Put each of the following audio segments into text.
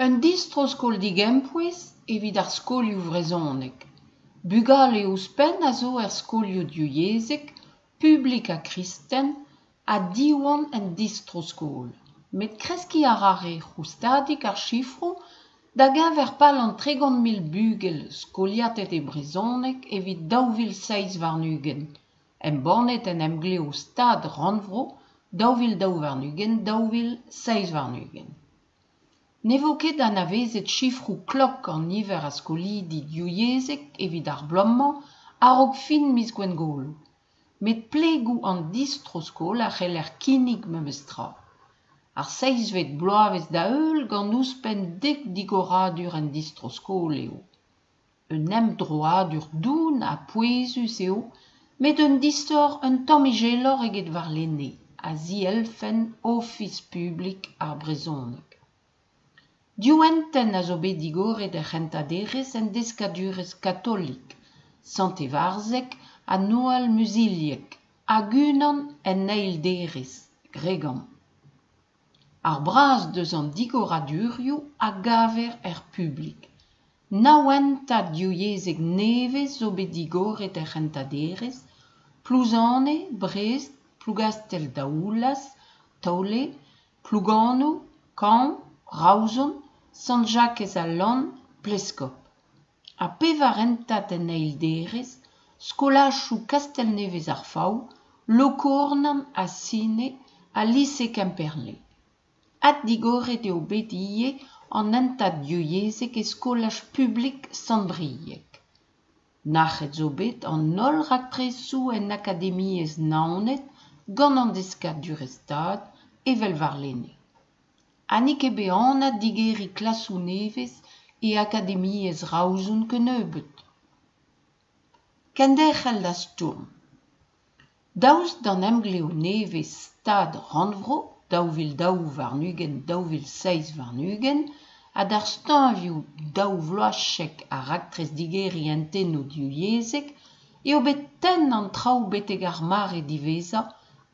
Un distro-skol digempouez evit ar skolioù vrezhonek. Bugal eo spen a zo er skolioù diouezek, publik a kristen, a diwan en distro-skol. Met kreski a rare c'houstadik ar chifrou, da gaver pal an 300.000 bugel skoliatet e brezhonek evit 2006 warnugen. En bannet en emgleo stad ranvro 2002 warnugen, 2006 warnugen. Ne vo ket an avezet chifrou klok an niver a skolidi diouezek evit ar blomman a-raok fin miz Gwengolo. Met plegou an distro-skol a c'heller kinnig memes tra. Ar seizvet bloavezh da heul gant ouzhpenn 10 digoradur en distro-skol eo. Un emdroadur doun a pouezus eo, met un distor un tammigellor eget warlene, a zielfen office publik ar brezhonek. Diouenten a zo bet digoret e c'hentaderez en deskadurez katolik, Santevarzek a Noal Musiliek, hag unan en neilderez, Gregam. Ar bras deus an digoradurioù a gaver er publik. Naouenta diouezek nevez zo bet digoret e c'hentaderez, Plouzane, Brest, Plougastel Daoulas, Taole, Plougano, Caen, Raouzon, Sant-Jacques-ez-Allan, Pleskop. A pevarentat en eilderez, skolachou Kastelnevez ar Faou, Lokornan a Sine, a Lise Kemperle. At digoret eo bet ie an entat diouezek e skolach publik Sant-Brieg. Nachet zo bet an nol raktrezou en akademiez naonet gant an deskadurez stad evel warlene. Annik ebe anat digeri klasou nevez e akademiez raouzoun keneubet. Kendechel da stourm. Daoust d'an emgleo nevez stad ranvro, 2002 warnugen, 2006 warnugen, ha d'ar stanvioù daou vloachek a raktrez digeri entenno diouezek, eo bet ten an traoù beteg ar mare diveza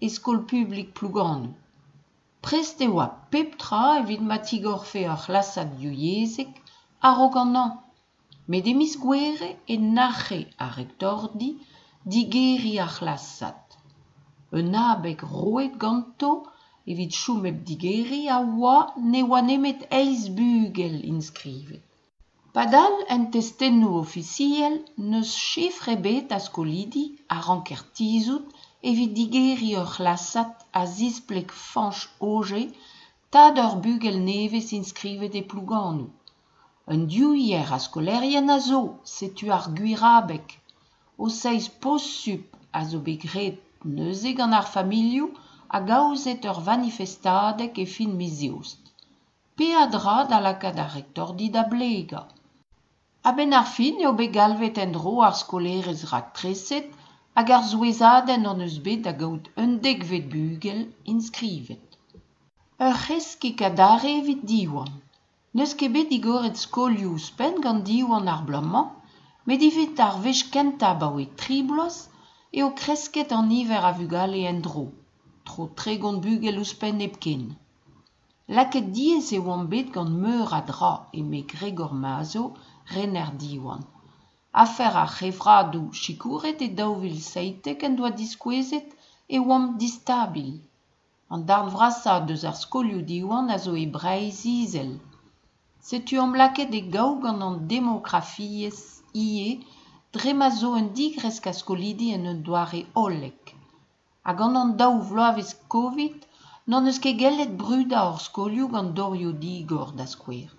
e skol publik Plougano. Prest eo a pep tra evit matigorfe ar c'hlassad diouezek a-raok an an. Met emiz gwere e nache a rektordi digeri ar c'hlassad. Un abeg roet ganto evit choumep digeri a oa ne oa nemet eiz bugel inskrivet. Padal en testennoù officiel neus chifre bet a skolidi a rankertizout evit digeri ur c'hlassad a zisplek fanch oge tad ur bugel nevez inskrivet e Plougano. Un diouier a skolerien a zo, setu ar gwirabek. O seiz possup a zo bet gret neuze gant ar familioù a gaouzet ur manifestadek e fin miz-eost. Pe a dra da lakad a rektordi da blega. A ben ar fin eo bet galvet en-dro ar skolerez raktreset hag ar zouezadenn an eus bet da gaout 100 bugel inskrivet. Ur c'heski kadare evit diwan. Neus ket bet digoret skolioù ouzhpenn gant diwan ar blomman, met evit ar wech kenta baoe tribloaz eo kresket an niver a vugale en-dro. Tro 300 bugel ouzhpenn epken. Laket diez eo an bet gant meur a dra e me Gregor Mazo rener diwan. Afer a c'hevradoù chikouret e daouvil seitek en doa diskouezet e oam distabil. An darn vrasa deus ar skolioù diwan a zo e Breizh izel. Setu am laket e gao gant an demografiez ie dre ma zo un digresk a skolidi en un doare hollek. Hag an an daou vloavez Covid, n'an eus ket gellet bruda ur skolioù gant dorioù digor da skouer.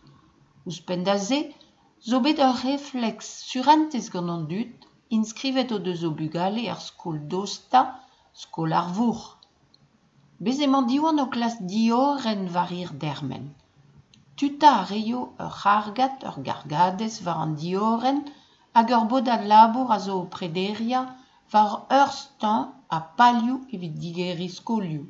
Ouzhpenn da ze, zo bet ur reflex surentez gant an dud, inskrivet o deus o bugale ar skol dosta, skol ar vour. Bez emañ diwan o klas dioren varir dermen. Tuta a reio ur c'hargad ur gargadez war an dioren hag ur bodad labour a zo o prederia war ur stan a palioù evit digeri skolioù.